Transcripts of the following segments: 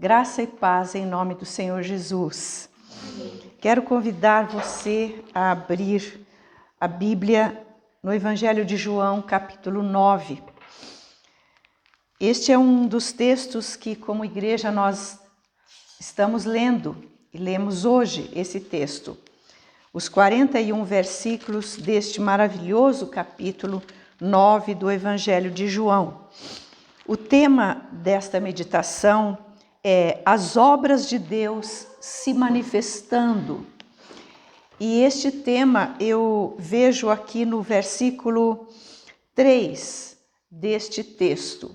Graça e paz em nome do Senhor Jesus. Quero convidar você a abrir a Bíblia no Evangelho de João, capítulo 9. Este é um dos textos que, como igreja, nós estamos lendo e lemos hoje esse texto. Os 41 versículos deste maravilhoso capítulo 9 do Evangelho de João. O tema desta meditação é as obras de Deus se manifestando. E este tema eu vejo aqui no versículo 3 deste texto.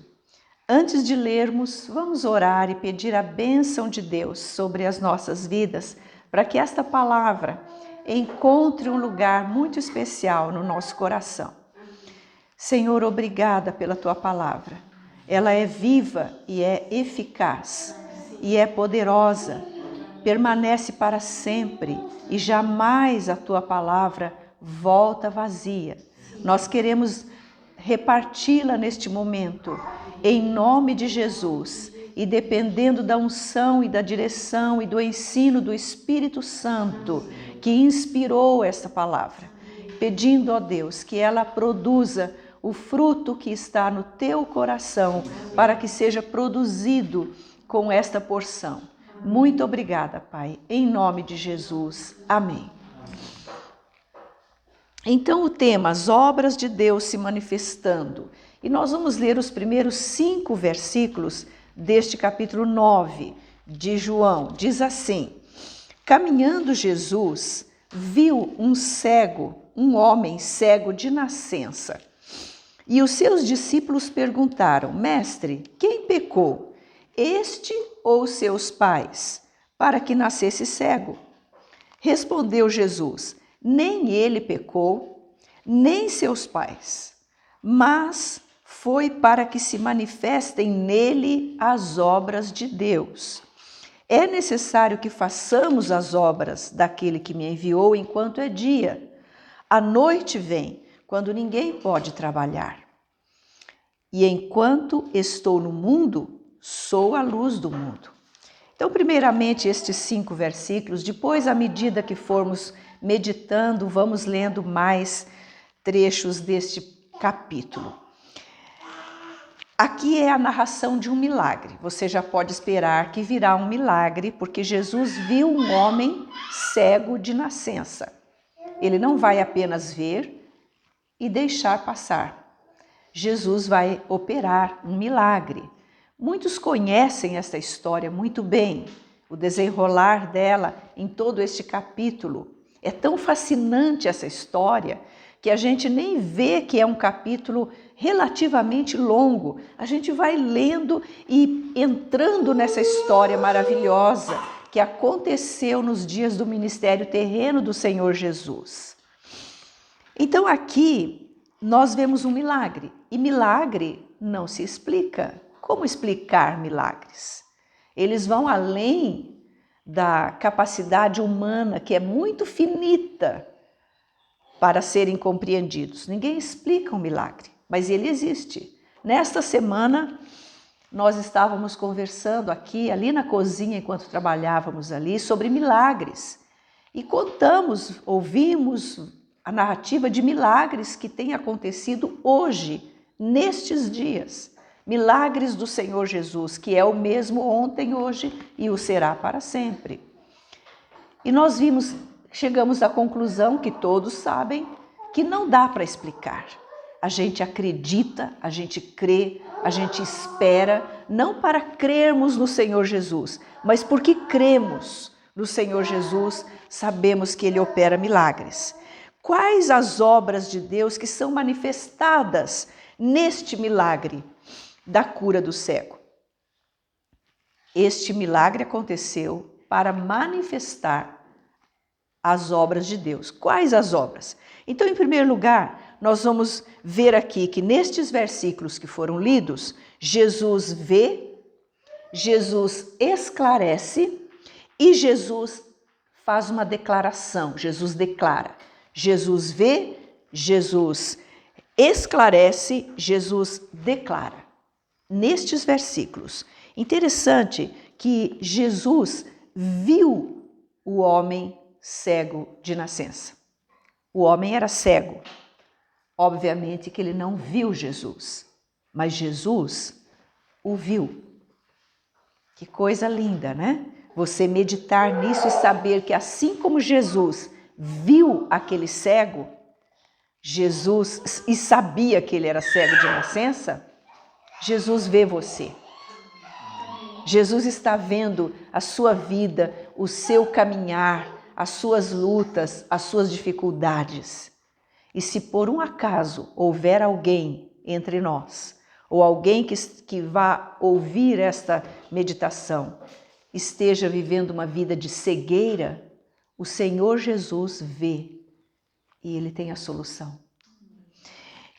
Antes de lermos, vamos orar e pedir a bênção de Deus sobre as nossas vidas, para que esta palavra encontre um lugar muito especial no nosso coração. Senhor, obrigada pela tua palavra. Ela é viva e é eficaz e é poderosa, permanece para sempre e jamais a tua palavra volta vazia. Nós queremos reparti-la neste momento, em nome de Jesus, e dependendo da unção e da direção e do ensino do Espírito Santo que inspirou esta palavra, pedindo a Deus que ela produza o fruto que está no teu coração, para que seja produzido com esta porção. Muito obrigada, Pai, em nome de Jesus. Amém. Então o tema, as obras de Deus se manifestando. E nós vamos ler os primeiros 5 versículos deste capítulo 9 de João. Diz assim: caminhando Jesus, viu um homem cego de nascença. E os seus discípulos perguntaram: Mestre, quem pecou, este ou seus pais, para que nascesse cego? Respondeu Jesus: nem ele pecou, nem seus pais, mas foi para que se manifestem nele as obras de Deus. É necessário que façamos as obras daquele que me enviou enquanto é dia. A noite vem, quando ninguém pode trabalhar. E enquanto estou no mundo, sou a luz do mundo. Então, primeiramente, estes 5 versículos, depois, à medida que formos meditando, vamos lendo mais trechos deste capítulo. Aqui é a narração de um milagre. Você já pode esperar que virá um milagre, porque Jesus viu um homem cego de nascença. Ele não vai apenas ver e deixar passar. Jesus vai operar um milagre. Muitos conhecem esta história muito bem, o desenrolar dela em todo este capítulo. É tão fascinante essa história que a gente nem vê que é um capítulo relativamente longo. A gente vai lendo e entrando nessa história maravilhosa que aconteceu nos dias do ministério terreno do Senhor Jesus. Então aqui nós vemos um milagre, e milagre não se explica. Como explicar milagres? Eles vão além da capacidade humana, que é muito finita, para serem compreendidos. Ninguém explica um milagre, mas ele existe. Nesta semana, nós estávamos conversando aqui, ali na cozinha, enquanto trabalhávamos ali, sobre milagres. E ouvimos a narrativa de milagres que têm acontecido hoje, nestes dias. Milagres do Senhor Jesus, que é o mesmo ontem, hoje e o será para sempre. E nós chegamos à conclusão que todos sabem que não dá para explicar. A gente acredita, a gente crê, a gente espera, não para crermos no Senhor Jesus, mas porque cremos no Senhor Jesus, sabemos que Ele opera milagres. Quais as obras de Deus que são manifestadas neste milagre da cura do cego? Este milagre aconteceu para manifestar as obras de Deus. Quais as obras? Então, em primeiro lugar, nós vamos ver aqui que nestes versículos que foram lidos, Jesus vê, Jesus esclarece e Jesus faz uma declaração. Jesus declara. Jesus vê, Jesus esclarece, Jesus declara. Nestes versículos. Interessante que Jesus viu o homem cego de nascença. O homem era cego. Obviamente que ele não viu Jesus, mas Jesus o viu. Que coisa linda, né? Você meditar nisso e saber que assim como Jesus viu aquele cego, Jesus e sabia que ele era cego de nascença, Jesus vê você. Jesus está vendo a sua vida, o seu caminhar, as suas lutas, as suas dificuldades. E se por um acaso houver alguém entre nós, ou alguém que vá ouvir esta meditação, esteja vivendo uma vida de cegueira, o Senhor Jesus vê e Ele tem a solução.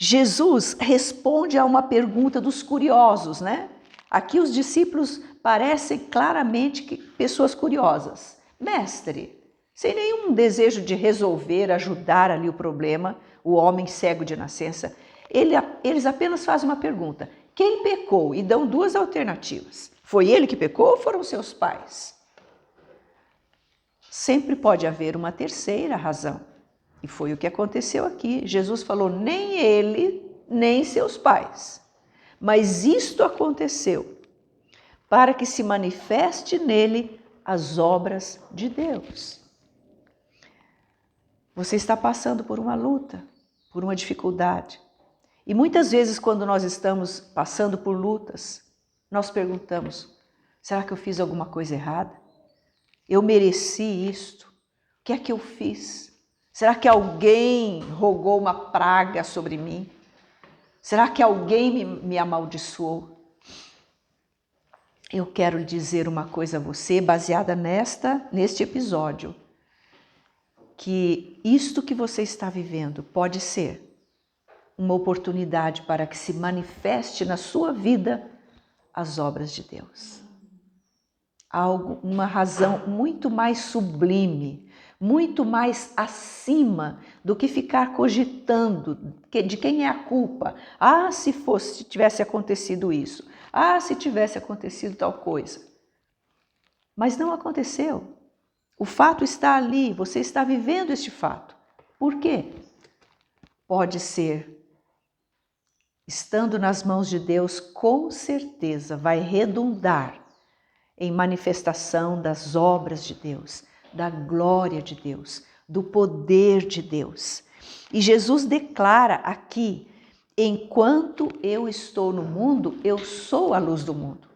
Jesus responde a uma pergunta dos curiosos, né? Aqui os discípulos parecem claramente pessoas curiosas. Mestre, sem nenhum desejo de resolver, ajudar ali o problema, o homem cego de nascença, eles apenas fazem uma pergunta. Quem pecou? E dão duas alternativas. Foi ele que pecou ou foram seus pais? Sempre pode haver uma terceira razão. E foi o que aconteceu aqui. Jesus falou, nem ele, nem seus pais. Mas isto aconteceu para que se manifeste nele as obras de Deus. Você está passando por uma luta, por uma dificuldade. E muitas vezes quando nós estamos passando por lutas, nós perguntamos, será que eu fiz alguma coisa errada? Eu mereci isto? O que é que eu fiz? Será que alguém rogou uma praga sobre mim? Será que alguém me amaldiçoou? Eu quero lhe dizer uma coisa a você, baseada neste episódio, que isto que você está vivendo pode ser uma oportunidade para que se manifeste na sua vida as obras de Deus. Uma razão muito mais sublime, muito mais acima do que ficar cogitando de quem é a culpa. Ah, se tivesse acontecido isso. Ah, se tivesse acontecido tal coisa. Mas não aconteceu. O fato está ali, você está vivendo este fato. Por quê? Pode ser, estando nas mãos de Deus, com certeza vai redundar em manifestação das obras de Deus, da glória de Deus, do poder de Deus. E Jesus declara aqui, enquanto eu estou no mundo, eu sou a luz do mundo.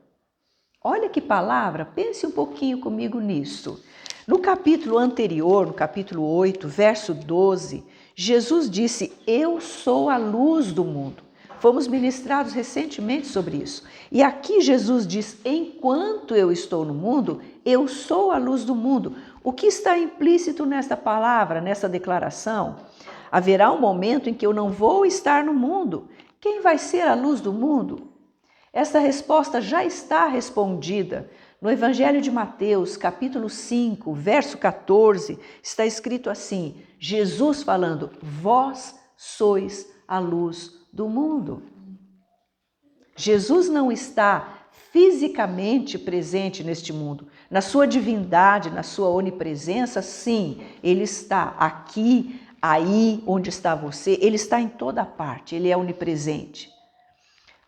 Olha que palavra, pense um pouquinho comigo nisso. No capítulo anterior, no capítulo 8, verso 12, Jesus disse, eu sou a luz do mundo. Fomos ministrados recentemente sobre isso. E aqui Jesus diz, enquanto eu estou no mundo, eu sou a luz do mundo. O que está implícito nesta palavra, nessa declaração? Haverá um momento em que eu não vou estar no mundo. Quem vai ser a luz do mundo? Esta resposta já está respondida. No Evangelho de Mateus, capítulo 5, verso 14, está escrito assim, Jesus falando, vós sois a luz do mundo. Jesus não está fisicamente presente neste mundo. Na sua divindade, na sua onipresença, sim, ele está aqui, aí onde está você, ele está em toda parte, ele é onipresente.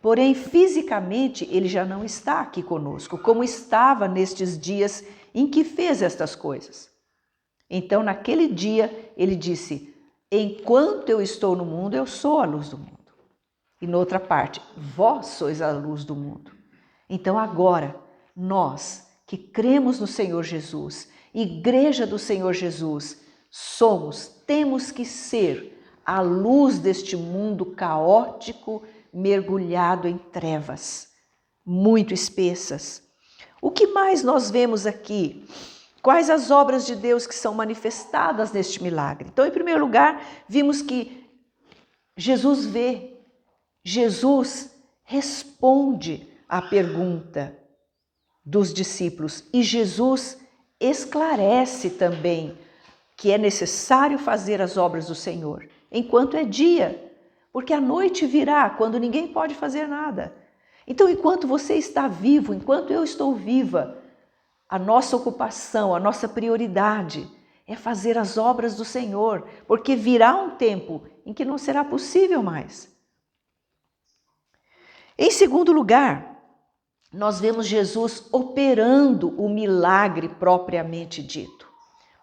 Porém, fisicamente, ele já não está aqui conosco, como estava nestes dias em que fez estas coisas. Então, naquele dia, ele disse, enquanto eu estou no mundo, eu sou a luz do mundo. E noutra parte, vós sois a luz do mundo. Então, agora, nós que cremos no Senhor Jesus, Igreja do Senhor Jesus, temos que ser a luz deste mundo caótico, mergulhado em trevas, muito espessas. O que mais nós vemos aqui? Quais as obras de Deus que são manifestadas neste milagre? Então, em primeiro lugar, vimos que Jesus vê, Jesus responde à pergunta dos discípulos e Jesus esclarece também que é necessário fazer as obras do Senhor enquanto é dia. Porque a noite virá quando ninguém pode fazer nada. Então, enquanto você está vivo, enquanto eu estou viva, A nossa ocupação, a nossa prioridade é fazer as obras do Senhor, porque virá um tempo em que não será possível mais. Em segundo lugar, nós vemos Jesus operando o milagre propriamente dito.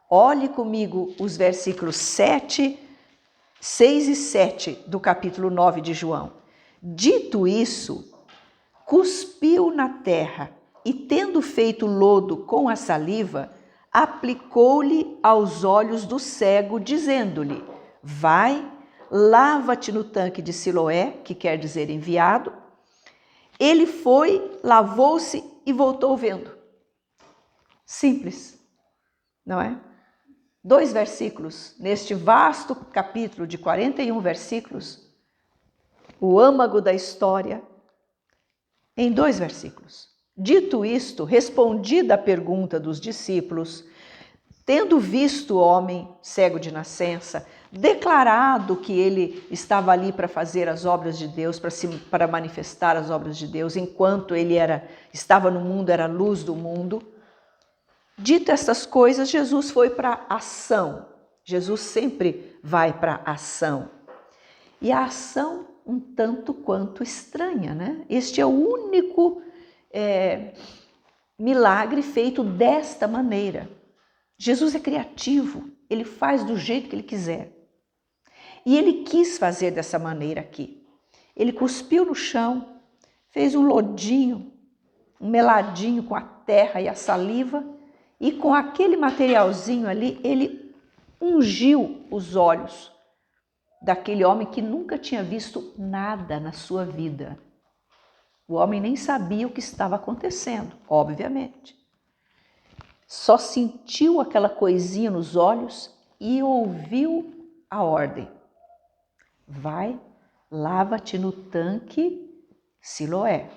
Olhe comigo os versículos 6 e 7 do capítulo 9 de João. Dito isso, cuspiu na terra e, tendo feito lodo com a saliva, aplicou-lhe aos olhos do cego, dizendo-lhe: vai, lava-te no tanque de Siloé, que quer dizer enviado. Ele foi, lavou-se e voltou vendo. Simples, não é? 2 versículos, neste vasto capítulo de 41 versículos, o âmago da história, em 2 versículos. Dito isto, respondida a pergunta dos discípulos, tendo visto o homem cego de nascença, declarado que ele estava ali para fazer as obras de Deus, para manifestar as obras de Deus, enquanto ele estava no mundo, era a luz do mundo. Dito essas coisas, Jesus foi para a ação. Jesus sempre vai para a ação. E a ação um tanto quanto estranha, né? Este é o único milagre feito desta maneira. Jesus é criativo, ele faz do jeito que ele quiser. E ele quis fazer dessa maneira aqui. Ele cuspiu no chão, fez um lodinho, um meladinho com a terra e a saliva, e com aquele materialzinho ali, ele ungiu os olhos daquele homem que nunca tinha visto nada na sua vida. O homem nem sabia o que estava acontecendo, obviamente. Só sentiu aquela coisinha nos olhos e ouviu a ordem. Vai, lava-te no tanque Siloé.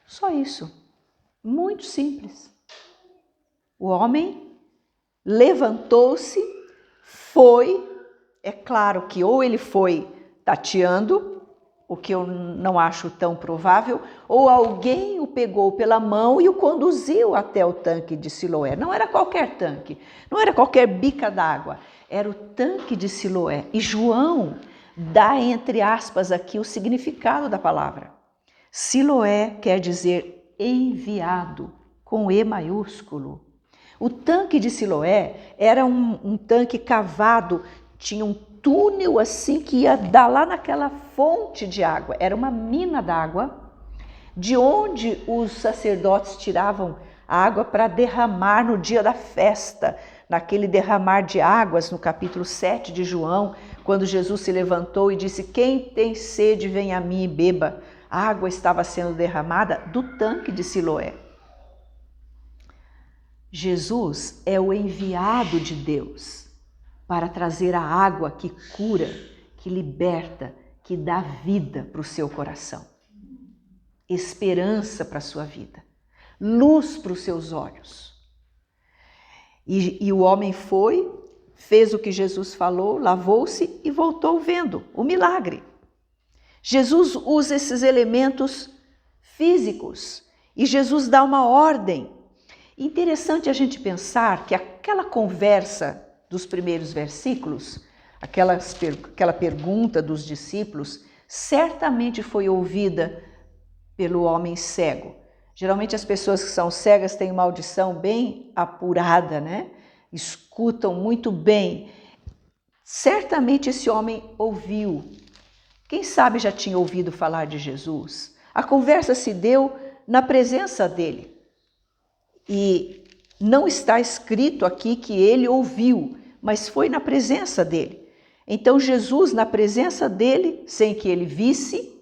Só isso. Muito simples. O homem levantou-se, foi, é claro que ou ele foi tateando, o que eu não acho tão provável, ou alguém o pegou pela mão e o conduziu até o tanque de Siloé. Não era qualquer tanque, não era qualquer bica d'água, era o tanque de Siloé. E João dá, entre aspas, aqui o significado da palavra. Siloé quer dizer enviado, com E maiúsculo. O tanque de Siloé era um tanque cavado, tinha um túnel assim que ia dar lá naquela fonte de água. Era uma mina d'água, de onde os sacerdotes tiravam a água para derramar no dia da festa, naquele derramar de águas, no capítulo 7 de João, quando Jesus se levantou e disse: quem tem sede, vem a mim e beba. A água estava sendo derramada do tanque de Siloé. Jesus é o enviado de Deus para trazer a água que cura, que liberta, que dá vida para o seu coração. Esperança para a sua vida, luz para os seus olhos. E o homem foi, fez o que Jesus falou, lavou-se e voltou vendo o milagre. Jesus usa esses elementos físicos e Jesus dá uma ordem. Interessante a gente pensar que aquela conversa dos primeiros versículos, aquela pergunta dos discípulos, certamente foi ouvida pelo homem cego. Geralmente as pessoas que são cegas têm uma audição bem apurada, né? Escutam muito bem. Certamente esse homem ouviu. Quem sabe já tinha ouvido falar de Jesus. A conversa se deu na presença dele. E não está escrito aqui que ele ouviu, mas foi na presença dele. Então Jesus, na presença dele, sem que ele visse,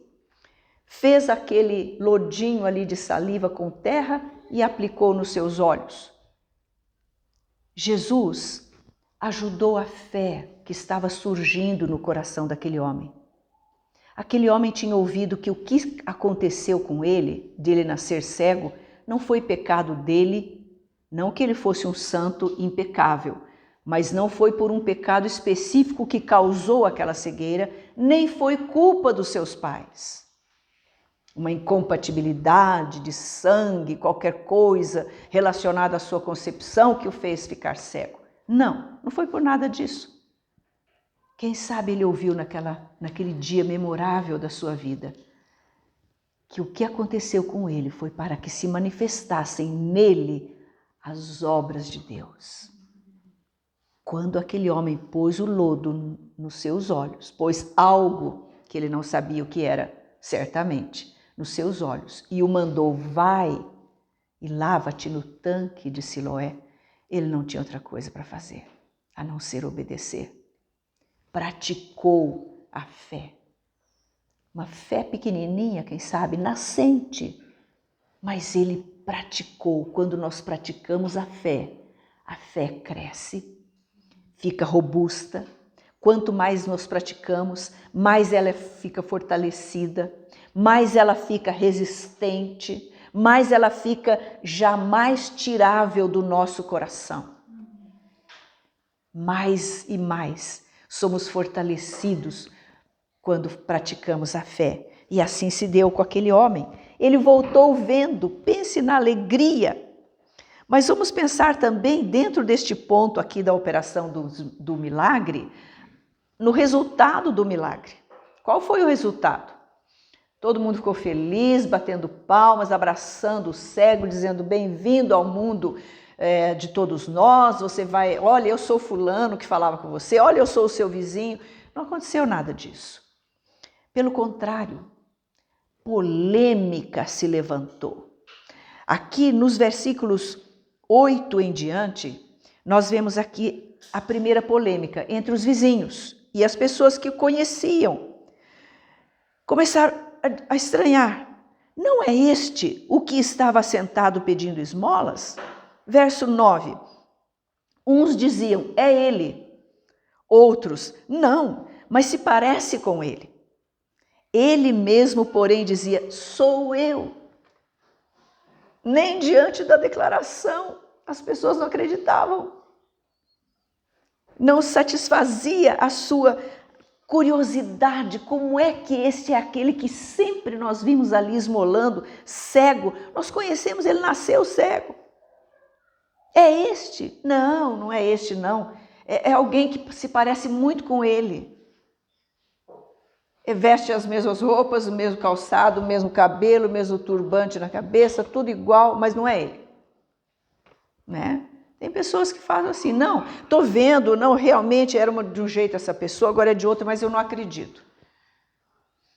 fez aquele lodinho ali de saliva com terra e aplicou nos seus olhos. Jesus ajudou a fé que estava surgindo no coração daquele homem. Aquele homem tinha ouvido que o que aconteceu com ele, dele nascer cego, não foi pecado dele, não que ele fosse um santo impecável, mas não foi por um pecado específico que causou aquela cegueira, nem foi culpa dos seus pais. uma incompatibilidade de sangue, qualquer coisa relacionada à sua concepção que o fez ficar cego. Não, não foi por nada disso. Quem sabe ele ouviu naquele dia memorável da sua vida que o que aconteceu com ele foi para que se manifestassem nele as obras de Deus. Quando aquele homem pôs o lodo nos seus olhos, pôs algo que ele não sabia o que era, certamente, nos seus olhos, e o mandou, vai e lava-te no tanque de Siloé, ele não tinha outra coisa para fazer, a não ser obedecer. Praticou a fé. Uma fé pequenininha, quem sabe, nascente, mas ele praticou. Quando nós praticamos a fé cresce, fica robusta. Quanto mais nós praticamos, mais ela fica fortalecida, mais ela fica resistente, mais ela fica jamais tirável do nosso coração. Mais e mais somos fortalecidos quando praticamos a fé. E assim se deu com aquele homem. Ele voltou vendo, pense na alegria. Mas vamos pensar também, dentro deste ponto aqui da operação do milagre, no resultado do milagre. Qual foi o resultado? Todo mundo ficou feliz, batendo palmas, abraçando o cego, dizendo bem-vindo ao mundo de todos nós. Você vai, olha, eu sou fulano que falava com você, olha, eu sou o seu vizinho. Não aconteceu nada disso. Pelo contrário, polêmica se levantou. Aqui nos versículos 8 em diante, nós vemos aqui a primeira polêmica entre os vizinhos e as pessoas que o conheciam. Começaram a estranhar. Não é este o que estava sentado pedindo esmolas? Verso 9. Uns diziam, é ele. Outros, não, mas se parece com ele. Ele mesmo, porém, dizia, sou eu. Nem diante da declaração as pessoas não acreditavam. Não satisfazia a sua curiosidade, como é que este é aquele que sempre nós vimos ali esmolando, cego, nós conhecemos, ele nasceu cego. É este? Não, não é este não, é alguém que se parece muito com ele. Veste as mesmas roupas, o mesmo calçado, o mesmo cabelo, o mesmo turbante na cabeça, tudo igual, mas não é ele. Né? Tem pessoas que fazem assim, não, estou vendo, não, realmente era de um jeito essa pessoa, agora é de outro, mas eu não acredito.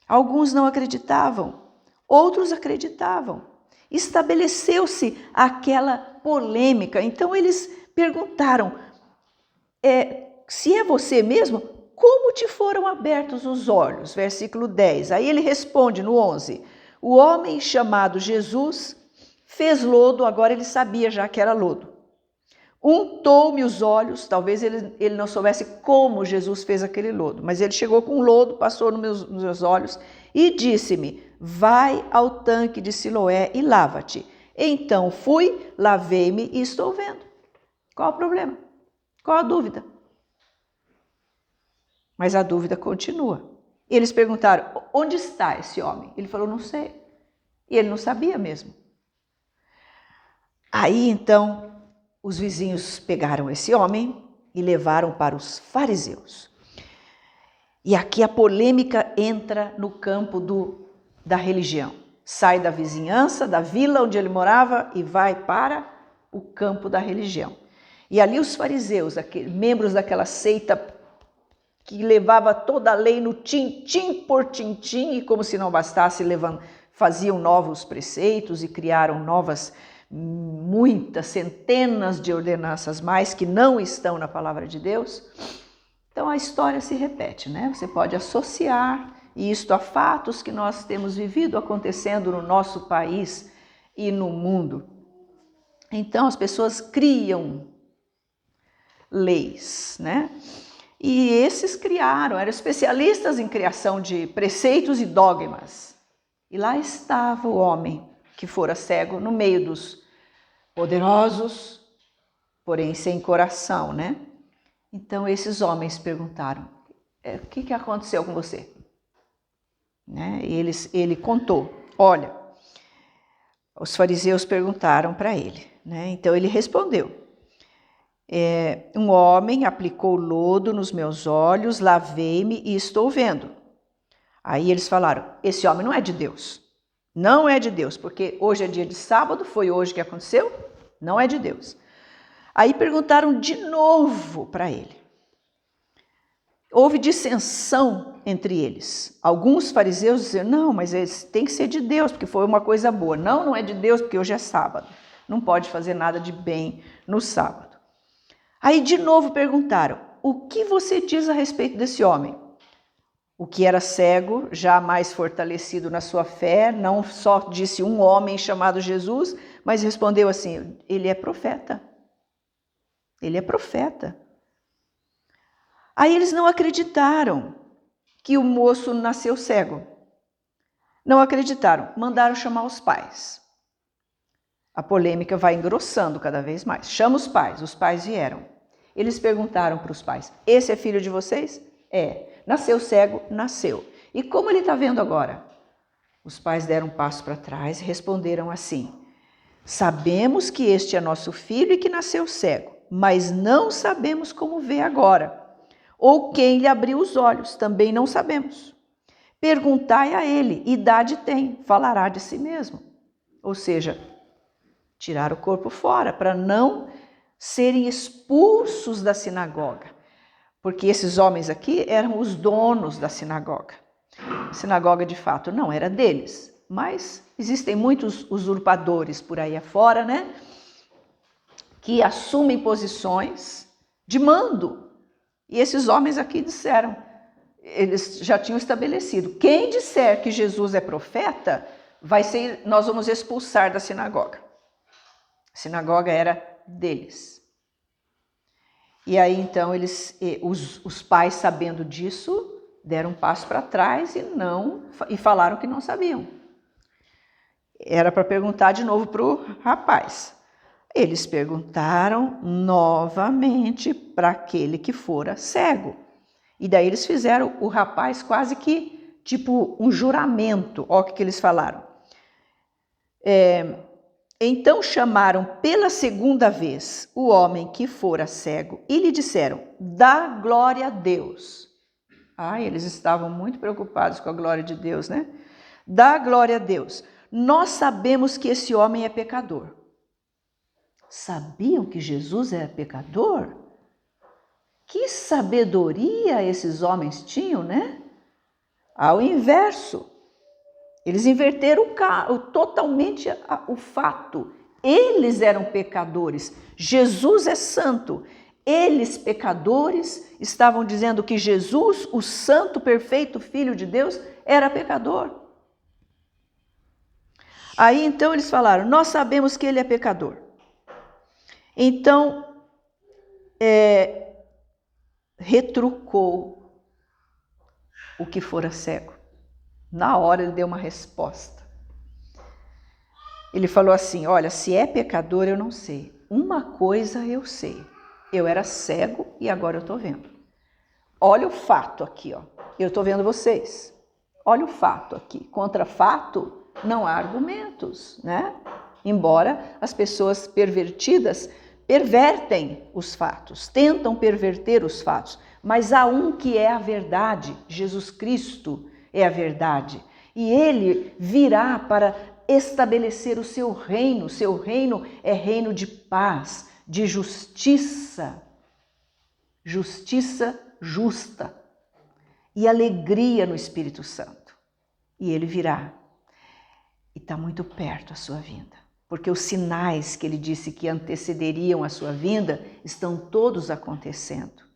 Alguns não acreditavam, outros acreditavam. Estabeleceu-se aquela polêmica, então eles perguntaram, se é você mesmo, como te foram abertos os olhos? Versículo 10, aí ele responde no 11, o homem chamado Jesus fez lodo, agora ele sabia já que era lodo. Untou-me os olhos, talvez ele não soubesse como Jesus fez aquele lodo, mas ele chegou com lodo, passou nos meus olhos e disse-me, vai ao tanque de Siloé e lava-te. Então fui, lavei-me e estou vendo. Qual o problema? Qual a dúvida? Mas a dúvida continua. Eles perguntaram, onde está esse homem? Ele falou, não sei. E ele não sabia mesmo. Aí então os vizinhos pegaram esse homem e levaram para os fariseus. E aqui a polêmica entra no campo da religião. Sai da vizinhança, da vila onde ele morava e vai para o campo da religião. E ali os fariseus, membros daquela seita que levava toda a lei no tintim por tintim e como se não bastasse, faziam novos preceitos e criaram muitas, centenas de ordenanças mais que não estão na palavra de Deus. Então a história se repete, né? Você pode associar isto a fatos que nós temos vivido acontecendo no nosso país e no mundo. Então as pessoas criam leis, né? E esses eram especialistas em criação de preceitos e dogmas. E lá estava o homem que fora cego no meio dos poderosos, porém sem coração, né? Então esses homens perguntaram, o que aconteceu com você? Né? E ele contou Olha, os fariseus perguntaram para ele, né? Então ele respondeu: um homem aplicou lodo nos meus olhos, lavei-me e estou vendo. Aí eles falaram: esse homem não é de Deus. Não é de Deus, porque hoje é dia de sábado, foi hoje que aconteceu, não é de Deus. Aí perguntaram de novo para ele. Houve dissensão entre eles. Alguns fariseus disseram: não, mas tem que ser de Deus, porque foi uma coisa boa. Não, não é de Deus, porque hoje é sábado. Não pode fazer nada de bem no sábado. Aí de novo perguntaram: o que você diz a respeito desse homem? O que era cego, já mais fortalecido na sua fé, não só disse um homem chamado Jesus, mas respondeu assim: ele é profeta. Ele é profeta. Aí eles não acreditaram que o moço nasceu cego. Não acreditaram, mandaram chamar os pais. A polêmica vai engrossando cada vez mais. Chama os pais vieram. Eles perguntaram para os pais: esse é filho de vocês? É. Nasceu cego? Nasceu. E como ele está vendo agora? Os pais deram um passo para trás e responderam assim: sabemos que este é nosso filho e que nasceu cego, mas não sabemos como vê agora. Ou quem lhe abriu os olhos, também não sabemos. Perguntai a ele, idade tem, falará de si mesmo. Ou seja, tirar o corpo fora para não serem expulsos da sinagoga. Porque esses homens aqui eram os donos da sinagoga. A sinagoga, de fato, não era deles, mas existem muitos usurpadores por aí afora, né? Que assumem posições de mando. E esses homens aqui disseram, eles já tinham estabelecido: quem disser que Jesus é profeta, nós vamos expulsar da sinagoga. A sinagoga era deles. E aí então os pais, sabendo disso, deram um passo para trás e falaram que não sabiam. Era para perguntar de novo para o rapaz. Eles perguntaram novamente para aquele que fora cego. E daí eles fizeram o rapaz quase que tipo um juramento. Olha o que eles falaram. Então chamaram pela segunda vez o homem que fora cego e lhe disseram: dá glória a Deus. Eles estavam muito preocupados com a glória de Deus, né? Dá glória a Deus. Nós sabemos que esse homem é pecador. Sabiam que Jesus era pecador? Que sabedoria esses homens tinham, né? Ao inverso. Eles inverteram totalmente o fato. Eles eram pecadores. Jesus é santo. Eles, pecadores, estavam dizendo que Jesus, o santo, perfeito Filho de Deus, era pecador. Aí então eles falaram: nós sabemos que ele é pecador. Então, retrucou o que fora cego. Na hora ele deu uma resposta. Ele falou assim: olha, se é pecador eu não sei. Uma coisa eu sei. Eu era cego e agora eu estou vendo. Olha o fato aqui, ó. Eu estou vendo vocês. Olha o fato aqui. Contra fato não há argumentos, né? Embora as pessoas pervertidas pervertem os fatos, tentam perverter os fatos. Mas há um que é a verdade, Jesus Cristo é a verdade. E ele virá para estabelecer o seu reino. O seu reino é reino de paz, de justiça. Justiça justa. E alegria no Espírito Santo. E ele virá. E está muito perto a sua vinda. Porque os sinais que ele disse que antecederiam a sua vinda estão todos acontecendo.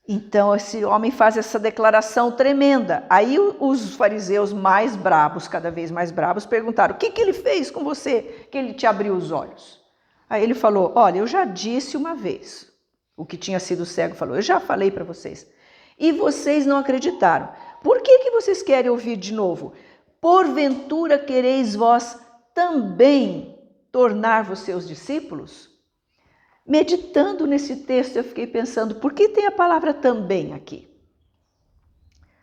Então esse homem faz essa declaração tremenda. Aí os fariseus mais brabos, cada vez mais brabos, perguntaram: o que ele fez com você que ele te abriu os olhos? Aí ele falou: olha, eu já disse uma vez. O que tinha sido cego falou: eu já falei para vocês. E vocês não acreditaram. Por que vocês querem ouvir de novo? Porventura quereis vós também tornar-vos seus discípulos? Meditando nesse texto, eu fiquei pensando: por que tem a palavra também aqui?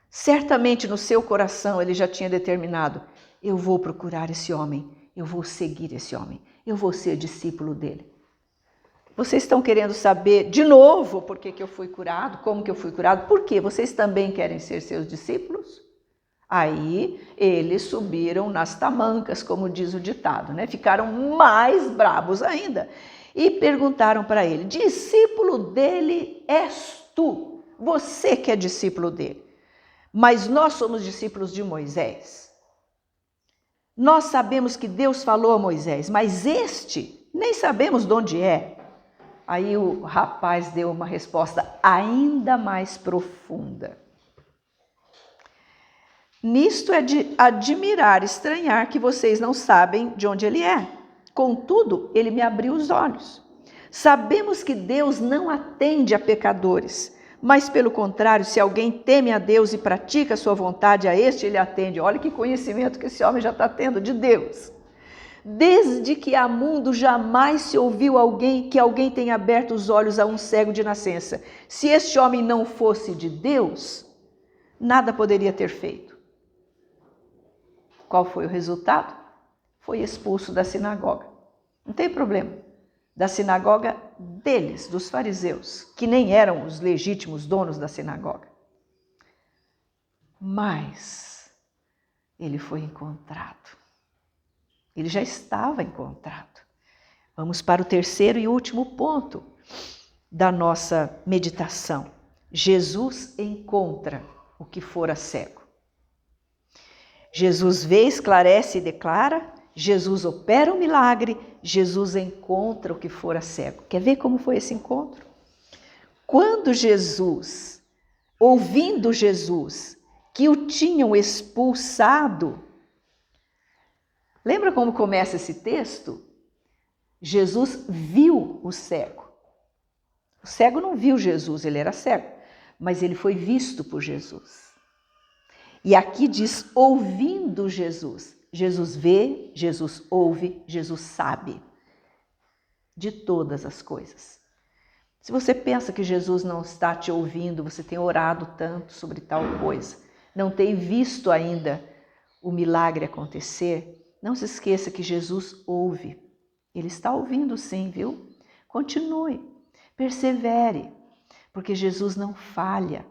Certamente no seu coração ele já tinha determinado: eu vou procurar esse homem, eu vou seguir esse homem, eu vou ser discípulo dele. Vocês estão querendo saber de novo por que eu fui curado, como que eu fui curado? Por quê? Vocês também querem ser seus discípulos? Aí eles subiram nas tamancas, como diz o ditado, né? Ficaram mais bravos ainda e perguntaram para ele: discípulo dele és tu, você que é discípulo dele, mas nós somos discípulos de Moisés. Nós sabemos que Deus falou a Moisés, mas este nem sabemos de onde é. Aí o rapaz deu uma resposta ainda mais profunda. Nisto é de admirar, estranhar que vocês não sabem de onde ele é. Contudo, ele me abriu os olhos. Sabemos que Deus não atende a pecadores, mas pelo contrário, se alguém teme a Deus e pratica a sua vontade, a este ele atende. Olha que conhecimento que esse homem já está tendo de Deus. Desde que há mundo, jamais se ouviu que alguém tenha aberto os olhos a um cego de nascença. Se este homem não fosse de Deus, nada poderia ter feito. Qual foi o resultado? Foi expulso da sinagoga. Não tem problema. Da sinagoga deles, dos fariseus, que nem eram os legítimos donos da sinagoga. Mas ele foi encontrado. Ele já estava encontrado. Vamos para o terceiro e último ponto da nossa meditação. Jesus encontra o que fora cego. Jesus vê, esclarece e declara. Jesus opera um milagre. Jesus encontra o que fora cego. Quer ver como foi esse encontro? Quando Jesus, ouvindo Jesus, que o tinham expulsado, lembra como começa esse texto? Jesus viu o cego. O cego não viu Jesus, ele era cego, mas ele foi visto por Jesus. E aqui diz, ouvindo Jesus. Jesus vê, Jesus ouve, Jesus sabe de todas as coisas. Se você pensa que Jesus não está te ouvindo, você tem orado tanto sobre tal coisa, não tem visto ainda o milagre acontecer, não se esqueça que Jesus ouve. Ele está ouvindo sim, viu? Continue, persevere, porque Jesus não falha,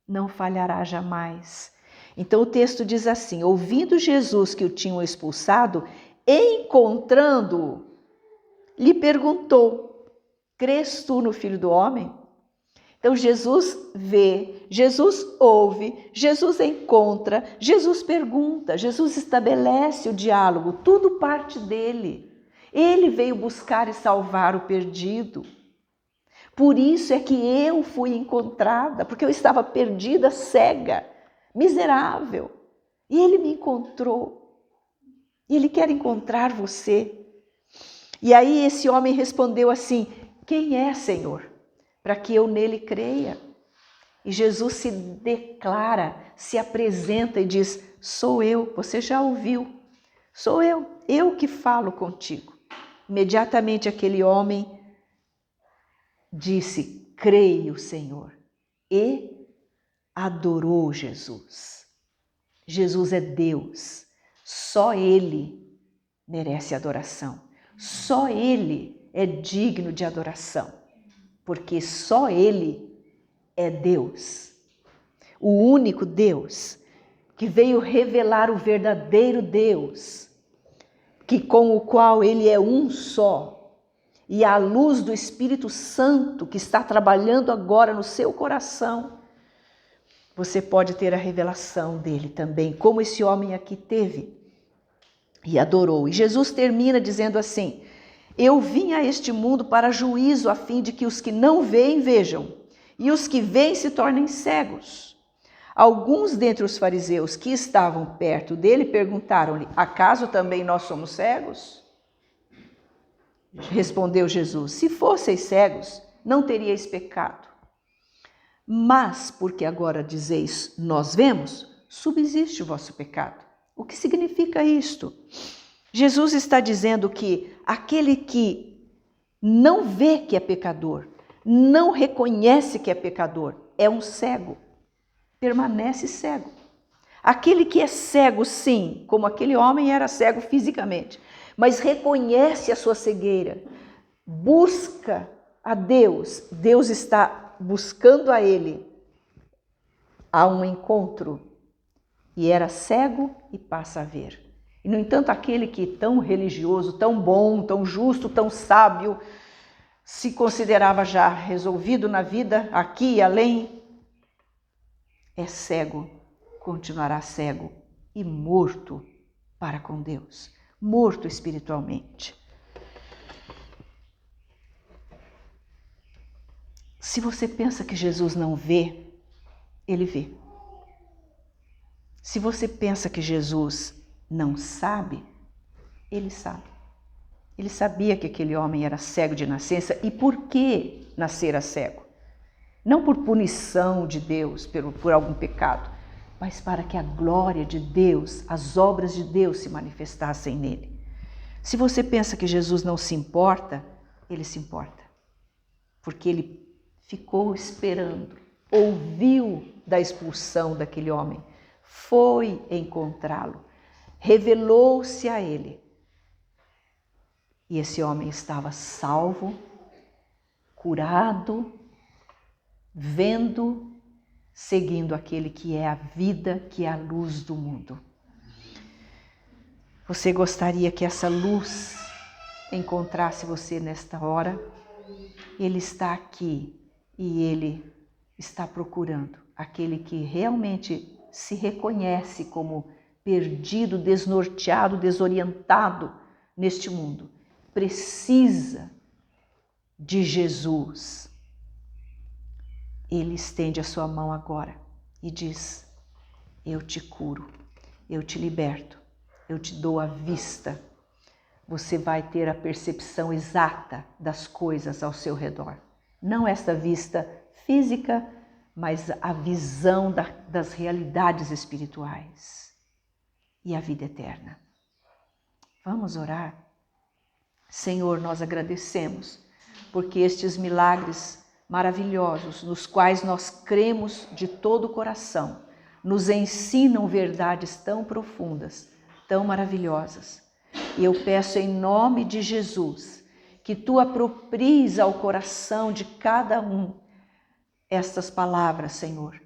não falhará jamais. Então o texto diz assim, ouvindo Jesus que o tinham expulsado, encontrando-o, lhe perguntou, crês tu no Filho do Homem? Então Jesus vê, Jesus ouve, Jesus encontra, Jesus pergunta, Jesus estabelece o diálogo, tudo parte dele. Ele veio buscar e salvar o perdido. Por isso é que eu fui encontrada, porque eu estava perdida, cega, miserável. E ele me encontrou. E ele quer encontrar você. E aí esse homem respondeu assim, quem é, Senhor? Para que eu nele creia. E Jesus se declara, se apresenta e diz, sou eu, você já ouviu, sou eu que falo contigo. Imediatamente aquele homem disse, creio, Senhor, e adorou Jesus. Jesus é Deus, só Ele merece adoração, só Ele é digno de adoração, porque só Ele é Deus, o único Deus que veio revelar o verdadeiro Deus, que com o qual Ele é um só, e à luz do Espírito Santo que está trabalhando agora no seu coração, você pode ter a revelação dele também, como esse homem aqui teve e adorou. E Jesus termina dizendo assim, eu vim a este mundo para juízo a fim de que os que não veem vejam e os que veem se tornem cegos. Alguns dentre os fariseus que estavam perto dele perguntaram-lhe, acaso também nós somos cegos? Respondeu Jesus, se fosseis cegos, não teríeis pecado. Mas, porque agora dizeis, nós vemos, subsiste o vosso pecado. O que significa isto? Jesus está dizendo que aquele que não vê que é pecador, não reconhece que é pecador, é um cego. permanece cego. Aquele que é cego, sim, como aquele homem era cego fisicamente, mas reconhece a sua cegueira, busca a Deus, Deus está buscando a ele. Há um encontro, e era cego e passa a ver. E, no entanto, aquele que tão religioso, tão bom, tão justo, tão sábio, se considerava já resolvido na vida, aqui e além, é cego, continuará cego e morto para com Deus, morto espiritualmente. Se você pensa que Jesus não vê, ele vê. Se você pensa que Jesus não sabe, ele sabe. Ele sabia que aquele homem era cego de nascença. E por que nascera cego? Não por punição de Deus, por algum pecado, mas para que a glória de Deus, as obras de Deus se manifestassem nele. Se você pensa que Jesus não se importa, ele se importa. Porque ele ficou esperando, ouviu da expulsão daquele homem, foi encontrá-lo, revelou-se a ele. E esse homem estava salvo, curado, vendo, seguindo aquele que é a vida, que é a luz do mundo. Você gostaria que essa luz encontrasse você nesta hora? Ele está aqui e ele está procurando aquele que realmente se reconhece como perdido, desnorteado, desorientado neste mundo. Precisa de Jesus. Ele estende a sua mão agora e diz: eu te curo, eu te liberto, eu te dou a vista. Você vai ter a percepção exata das coisas ao seu redor. Não esta vista física, mas a visão das realidades espirituais e a vida eterna. Vamos orar? Senhor, nós agradecemos porque estes milagres maravilhosos, nos quais nós cremos de todo o coração, nos ensinam verdades tão profundas, tão maravilhosas. E eu peço em nome de Jesus que tu apropries ao coração de cada um estas palavras, Senhor.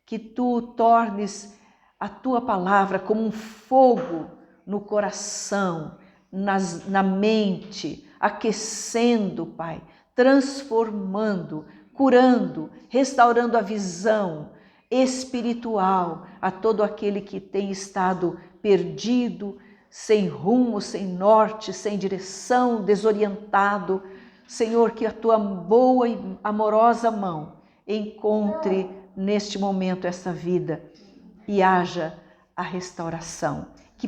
Que tu tornes a tua palavra como um fogo no coração, na mente, aquecendo, Pai, transformando, curando, restaurando a visão espiritual a todo aquele que tem estado perdido, sem rumo, sem norte, sem direção, desorientado. Senhor, que a tua boa e amorosa mão encontre neste momento essa vida e haja a restauração. Que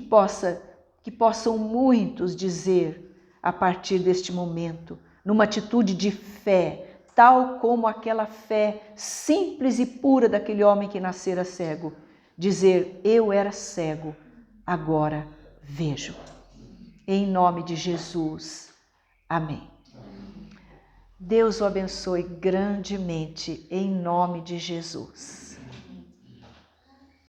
possam muitos dizer a partir deste momento, numa atitude de fé, tal como aquela fé simples e pura daquele homem que nascera cego, dizer: eu era cego, agora vejo. Em nome de Jesus. Amém. Deus o abençoe grandemente, em nome de Jesus.